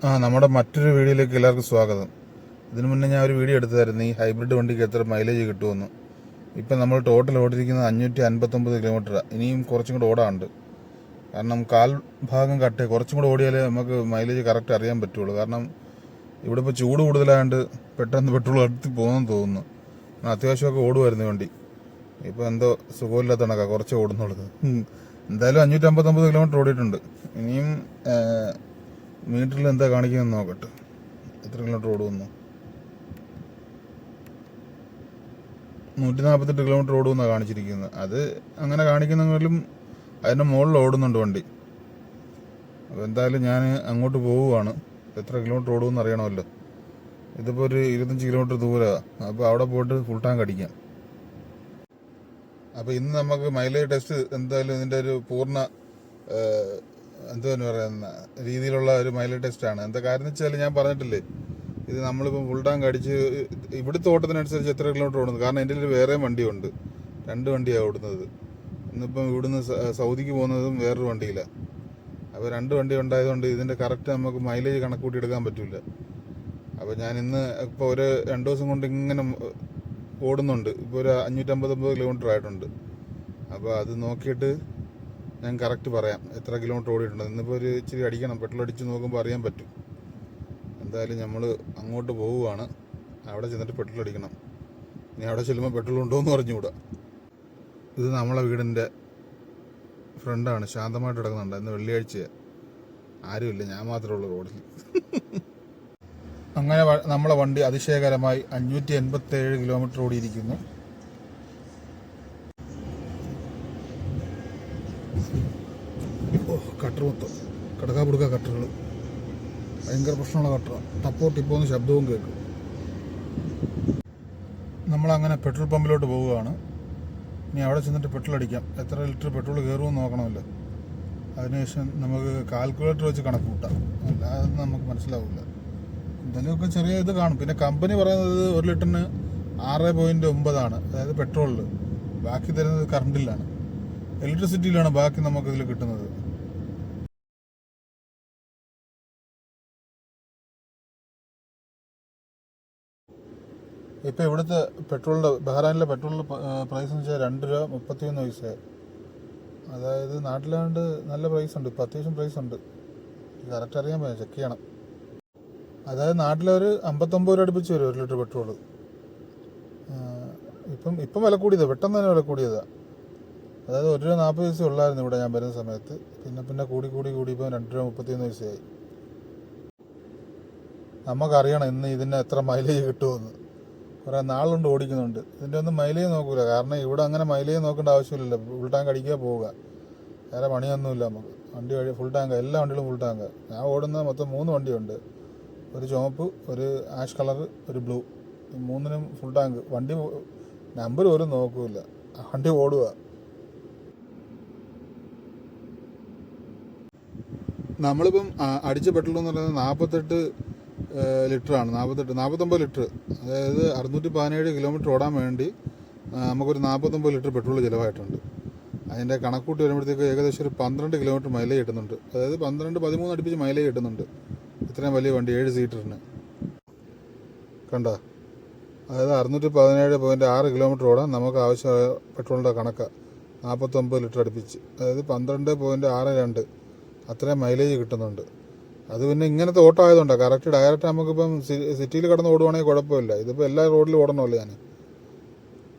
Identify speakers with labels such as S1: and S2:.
S1: നമ്മുടെ മറ്റൊരു വീഡിയോയിലേക്ക് എല്ലാവർക്കും സ്വാഗതം. ഇതിനു മുന്നേ ഞാൻ ഒരു വീഡിയോ എടുത്തായിരുന്നു ഈ ഹൈബ്രിഡ് വണ്ടിക്ക് എത്ര മൈലേജ് കിട്ടുമെന്ന്. ഇപ്പം നമ്മൾ ടോട്ടൽ ഓടിയിരിക്കുന്നത് 559 കിലോമീറ്ററാണ്. ഇനിയും കുറച്ചും കൂടെ ഓടാറുണ്ട്. കാരണം കാൽ ഭാഗം കട്ട് കുറച്ചും കൂടെ ഓടിയാലേ നമുക്ക് മൈലേജ് കറക്റ്റ് അറിയാൻ പറ്റുള്ളൂ. കാരണം ഇവിടെ ഇപ്പോൾ ചൂട് കൂടുതലായതുകൊണ്ട് പെട്ടെന്ന് പെട്രോൾ അടുത്ത് പോകുമെന്ന് തോന്നുന്നു. അത്യാവശ്യമൊക്കെ ഓടുമായിരുന്നു വണ്ടി. ഇപ്പോൾ എന്തോ സുഖമില്ലാത്ത കണക്കാണ് കുറച്ച് ഓടുന്നുള്ളത്. എന്തായാലും 559 കിലോമീറ്റർ ഓടിയിട്ടുണ്ട്. ഇനിയും മീറ്ററിൽ എന്താ കാണിക്കുന്നതെന്ന് നോക്കട്ടെ, എത്ര കിലോമീറ്റർ ഓടുമെന്ന്. 148 കിലോമീറ്റർ ഓടുമെന്നാണ് കാണിച്ചിരിക്കുന്നത്. അത് അങ്ങനെ കാണിക്കുന്നെങ്കിലും അതിൻ്റെ മുകളിൽ ഓടുന്നുണ്ട് വണ്ടി. അപ്പോൾ എന്തായാലും ഞാൻ അങ്ങോട്ട് പോവുകയാണ്. എത്ര കിലോമീറ്റർ ഓടുമെന്ന് അറിയണമല്ലോ. ഇതിപ്പോൾ ഒരു 25 കിലോമീറ്റർ ദൂരമാണ്. അപ്പോൾ അവിടെ പോയിട്ട് ഫുൾ ടാങ്ക് അടിക്കാം. അപ്പോൾ ഇന്ന് നമുക്ക് മൈലേജ് ടെസ്റ്റ് എന്തായാലും ഇതിൻ്റെ ഒരു പൂർണ്ണ എന്തുവെന്ന് പറയുന്ന രീതിയിലുള്ള ഒരു മൈലേജ് ടെസ്റ്റാണ്. എന്താ കാര്യം എന്ന് വെച്ചാൽ ഞാൻ പറഞ്ഞിട്ടില്ലേ, ഇത് നമ്മളിപ്പം ഫുൾ ടാങ്ക് അടിച്ച് ഇവിടുത്തെ ഓട്ടത്തിനനുസരിച്ച് എത്ര കിലോമീറ്റർ ഓടുന്നത്. കാരണം എൻ്റെ ഒരു വേറെ വണ്ടിയുണ്ട്, 2 വണ്ടിയാണ് ഓടുന്നത്. ഇന്നിപ്പം ഇവിടുന്ന് സൗദിക്ക് പോകുന്നതും വേറൊരു വണ്ടിയിലാണ്. അപ്പോൾ 2 വണ്ടി ഉണ്ടായതുകൊണ്ട് ഇതിൻ്റെ കറക്റ്റ് നമുക്ക് മൈലേജ് കണക്കൂട്ടി എടുക്കാൻ പറ്റില്ല. അപ്പോൾ ഞാൻ ഇന്ന് ഇപ്പോൾ ഒരു 2 ദിവസം കൊണ്ട് ഇങ്ങനെ ഓടുന്നുണ്ട്. ഇപ്പോൾ ഒരു 559 കിലോമീറ്റർ ആയിട്ടുണ്ട്. അപ്പോൾ അത് നോക്കിയിട്ട് ഞാൻ കറക്റ്റ് പറയാം എത്ര കിലോമീറ്റർ ഓടിയിട്ടുണ്ട്. ഇന്നിപ്പോൾ ഒരു ഇച്ചിരി അടിക്കണം, പെട്രോൾ അടിച്ച് നോക്കുമ്പോൾ അറിയാൻ പറ്റും. എന്തായാലും നമ്മൾ അങ്ങോട്ട് പോവുകയാണ്. അവിടെ ചെന്നിട്ട് പെട്രോൾ അടിക്കണം. ഇനി അവിടെ ചെല്ലുമ്പോൾ പെട്രോൾ ഉണ്ടോ എന്ന് പറഞ്ഞുകൂടാ. ഇത് നമ്മളെ വീടിൻ്റെ ഫ്രണ്ടാണ്, ശാന്തമായിട്ട് കിടക്കുന്നുണ്ട്. ഇന്ന് വെള്ളിയാഴ്ചയാണ്, ആരുമില്ല, ഞാൻ മാത്രമേ ഉള്ളൂ റോഡിൽ. അങ്ങനെ നമ്മളെ വണ്ടി അതിശയകരമായി 587 കിലോമീറ്റർ ഓടിയിരിക്കുന്നു. കട്ടർ മൊത്തം കിടക്കാ പിടുക്ക കട്ടറുകൾ, ഭയങ്കര പ്രശ്നമുള്ള കട്ടറാണ്. ടപ്പോ ടിപ്പോന്ന് ശബ്ദവും കേൾക്കും. നമ്മളങ്ങനെ പെട്രോൾ പമ്പിലോട്ട് പോവുകയാണ്. ഇനി അവിടെ ചെന്നിട്ട് പെട്രോൾ അടിക്കാം. എത്ര ലിറ്റർ പെട്രോൾ കയറുമെന്ന് നോക്കണമല്ലോ. അതിനുശേഷം നമുക്ക് കാൽക്കുലേറ്റർ വെച്ച് കണക്ക് കൂട്ടാം, അല്ലാതെ നമുക്ക് മനസ്സിലാവില്ല. എന്തെങ്കിലുമൊക്കെ ചെറിയ ഇത് കാണും. പിന്നെ കമ്പനി പറയുന്നത് 1 ലിറ്ററിന് 6.9 അതായത് പെട്രോളിൽ. ബാക്കി തരുന്നത് കറണ്ടിലാണ്, ഇലക്ട്രിസിറ്റിയിലാണ് ബാക്കി നമുക്കിതിൽ കിട്ടുന്നത്. ഇപ്പോൾ ഇവിടുത്തെ പെട്രോളിൻ്റെ, ബഹ്റാനിലെ പെട്രോളിൻ്റെ പ്രൈസ് എന്ന് വെച്ചാൽ 2 രൂപ 31 പൈസ. അതായത് നാട്ടിലാണ്ട് നല്ല പ്രൈസ് ഉണ്ട്, ഇപ്പോൾ അത്യാവശ്യം പ്രൈസ് ഉണ്ട്. കറക്റ്റ് അറിയാൻ പറ്റും, ചെക്ക് ചെയ്യണം. അതായത് നാട്ടിലൊരു 59 രൂപ അടുപ്പിച്ച് വരും 1 ലിറ്റർ പെട്രോൾ. ഇപ്പം വില കൂടിയതാണ്, പെട്ടെന്ന് തന്നെ വില കൂടിയതാണ്. അതായത് 1 രൂപ 40 പൈസ ഉള്ളായിരുന്നു ഇവിടെ ഞാൻ വരുന്ന സമയത്ത്. പിന്നെ കൂടി ഇപ്പം 2 രൂപ 31 പൈസയായി. നമുക്കറിയണം ഇന്ന് ഇതിന് എത്ര മൈലേജ് കിട്ടുമെന്ന്. കുറേ നാളുകൊണ്ട് ഓടിക്കുന്നുണ്ട്. ഇതിൻ്റെ ഒന്നും മൈലേജ് നോക്കൂല. കാരണം ഇവിടെ അങ്ങനെ മൈലേജ് നോക്കേണ്ട ആവശ്യമില്ലല്ലോ. ഫുൾ ടാങ്ക് അടിക്കുക പോവുക, വേറെ പണിയൊന്നുമില്ല നമുക്ക്. വണ്ടി ഫുൾ ടാങ്ക്, എല്ലാ വണ്ടികളും ഫുൾ ടാങ്ക്. ഞാൻ ഓടുന്ന മൊത്തം 3 വണ്ടിയുണ്ട്. ഒരു ചുവപ്പ്, ഒരു ആഷ് കളർ, ഒരു ബ്ലൂ. ഈ 3നും ഫുൾ ടാങ്ക്. വണ്ടി നമ്പർ പോലും നോക്കൂല, വണ്ടി ഓടുക. നമ്മളിപ്പം അടിച്ച പെട്രോൾ എന്ന് പറയുന്നത് 48 ലിറ്ററാണ്. 49 ലിറ്റർ. അതായത് 617 കിലോമീറ്റർ ഓടാൻ വേണ്ടി നമുക്കൊരു 49 ലിറ്റർ പെട്രോൾ ചിലവായിട്ടുണ്ട്. അതിൻ്റെ കണക്കൂട്ടി വരുമ്പോഴത്തേക്ക് ഏകദേശം ഒരു 12 കിലോമീറ്റർ മൈലേജ് കിട്ടുന്നുണ്ട്. അതായത് 12-13 അടുപ്പിച്ച് മൈലേജ് കിട്ടുന്നുണ്ട് ഇത്രയും വലിയ വണ്ടി 7 സീറ്ററിന്. കണ്ടോ, അതായത് 617.6 കിലോമീറ്റർ ഓടാൻ നമുക്ക് ആവശ്യമായ പെട്രോളിൻ്റെ കണക്കാണ് 49 ലിറ്റർ അടുപ്പിച്ച്. അതായത് 12.62 അത്രയും മൈലേജ് കിട്ടുന്നുണ്ട്. അത് പിന്നെ ഇങ്ങനത്തെ ഓട്ടം ആയതുകൊണ്ടാണ്. കറക്റ്റ് ഡയറക്റ്റ് നമുക്കിപ്പം സിറ്റിയിൽ കിടന്ന് ഓടുവാണെങ്കിൽ കുഴപ്പമില്ല. ഇതിപ്പോൾ എല്ലാ റോഡിലും ഓടണമല്ലോ ഞാൻ.